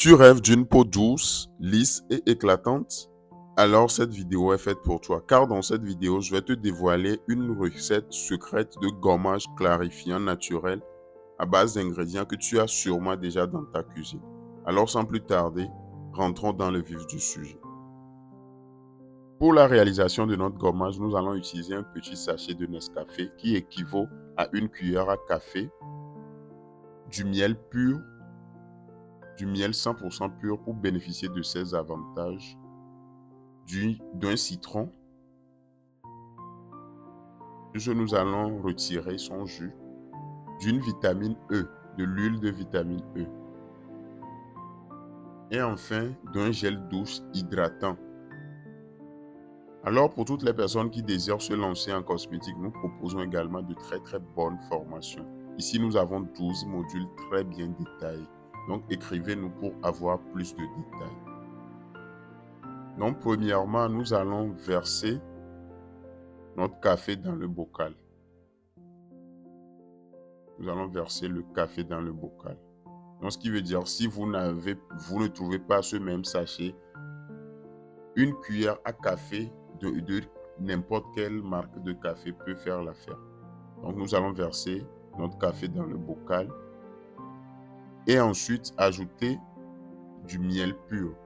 Tu rêves d'une peau douce, lisse et éclatante? Alors cette vidéo est faite pour toi, car dans cette vidéo, je vais te dévoiler une recette secrète de gommage clarifiant naturel à base d'ingrédients que tu as sûrement déjà dans ta cuisine. Alors sans plus tarder, rentrons dans le vif du sujet. Pour la réalisation de notre gommage, nous allons utiliser un petit sachet de Nescafé qui équivaut à une cuillère à café, du miel pur, du miel 100% pur pour bénéficier de ses avantages, d'un citron que nous allons retirer son jus, d'une vitamine E, de l'huile de vitamine E, et enfin d'un gel douche hydratant. Alors pour toutes les personnes qui désirent se lancer en cosmétique, nous proposons également de très bonnes formations. Ici, nous avons 12 modules très bien détaillés. Donc écrivez-nous pour avoir plus de détails. Donc premièrement, nous allons verser notre café dans le bocal. Nous allons verser le café dans le bocal. Donc, ce qui veut dire, si vous ne trouvez pas ce même sachet, une cuillère à café de n'importe quelle marque de café peut faire l'affaire. Donc, nous allons verser notre café dans le bocal et ensuite ajouter du miel pur.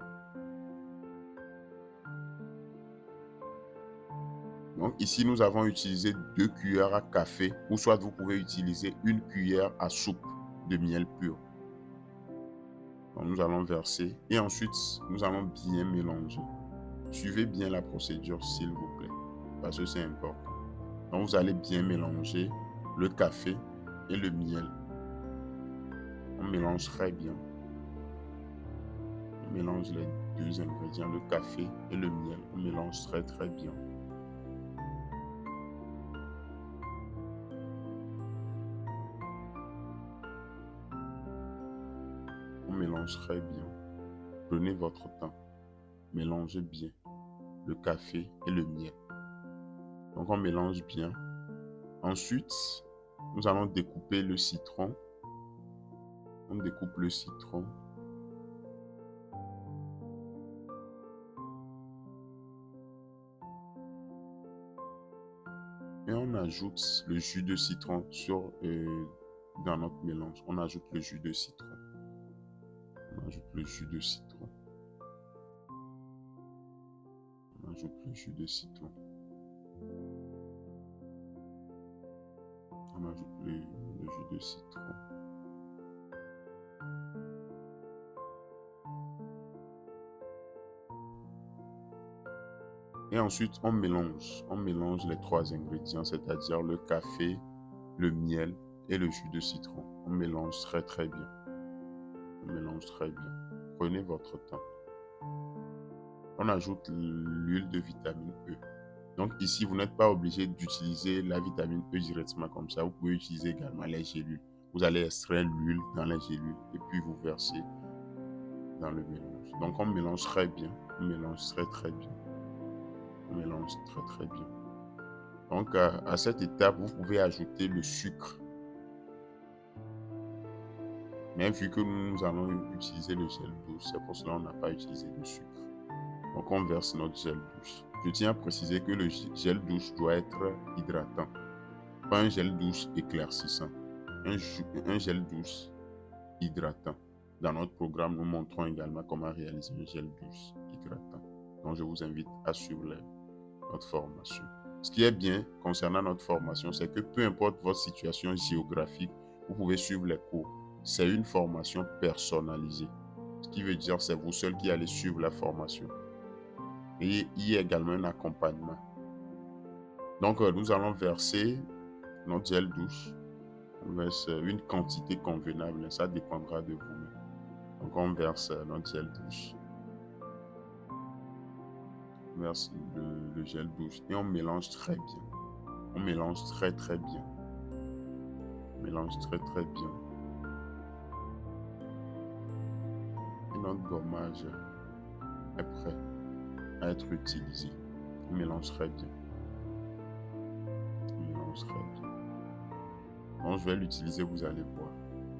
Donc, ici, nous avons utilisé 2 cuillères à café ou soit vous pouvez utiliser une cuillère à soupe de miel pur. Donc, nous allons verser et ensuite, nous allons bien mélanger. Suivez bien la procédure, s'il vous plaît, parce que c'est important. Donc, vous allez bien mélanger le café et le miel. On mélange très bien. On mélange les deux ingrédients, le café et le miel. On mélange très bien. On mélange très bien. Prenez votre temps. Mélangez bien le café et le miel. Donc, on mélange bien. Ensuite, nous allons découper le citron. On découpe le citron. Et on ajoute le jus de citron dans notre mélange. On ajoute le jus de citron. On ajoute le jus de citron. On ajoute le jus de citron. On ajoute le jus de citron. Et ensuite, on mélange. On mélange les 3 ingrédients, c'est-à-dire le café, le miel et le jus de citron. On mélange très bien. On mélange très bien. Prenez votre temps. On ajoute l'huile de vitamine E. Donc ici, vous n'êtes pas obligé d'utiliser la vitamine E directement comme ça. Vous pouvez utiliser également les gélules. Vous allez extraire l'huile dans les gélules et puis vous versez dans le mélange. Donc on mélange très bien. On mélange très bien. On mélange très bien. Donc à cette étape, vous pouvez ajouter le sucre. Mais vu que nous allons utiliser le gel douche, c'est pour cela qu'on n'a pas utilisé de sucre. Donc on verse notre gel douche. Je tiens à préciser que le gel douche doit être hydratant. Pas un gel douche éclaircissant. Un gel douche hydratant. Dans notre programme, nous montrons également comment réaliser un gel douche hydratant. Donc je vous invite à suivre notre formation. Ce qui est bien concernant notre formation, c'est que peu importe votre situation géographique, vous pouvez suivre les cours. C'est une formation personnalisée. Ce qui veut dire que c'est vous seul qui allez suivre la formation. Et il y a également un accompagnement. Donc, nous allons verser notre gel douche. On verse une quantité convenable. Ça dépendra de vous-même. Donc, on verse notre gel douche. On verse le gel douche et on mélange très bien. On mélange très bien. On mélange très bien. Et notre gommage est prêt à être utilisé. On mélange très bien. On mélange très bien. Donc, je vais l'utiliser, vous allez voir.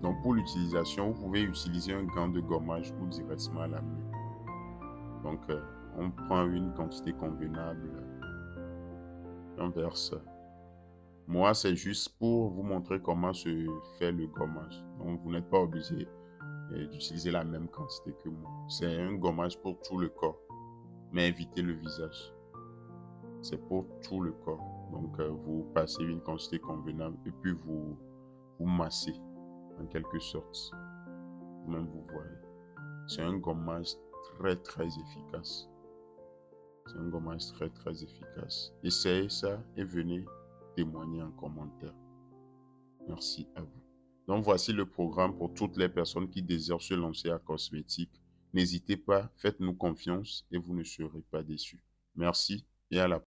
Donc pour l'utilisation, vous pouvez utiliser un gant de gommage ou directement à la main. Donc on prend une quantité convenable, on verse. Moi, c'est juste pour vous montrer comment se fait le gommage. Donc vous n'êtes pas obligé d'utiliser la même quantité que moi. C'est un gommage pour tout le corps, mais évitez le visage. C'est pour tout le corps. Donc vous passez une quantité convenable et puis vous massez en quelque sorte. Vous-même vous voyez. C'est un gommage très efficace. C'est un gommage très efficace. Essayez ça et venez témoigner en commentaire. Merci à vous. Donc voici le programme pour toutes les personnes qui désirent se lancer à cosmétique. N'hésitez pas, faites-nous confiance et vous ne serez pas déçus. Merci et à la prochaine.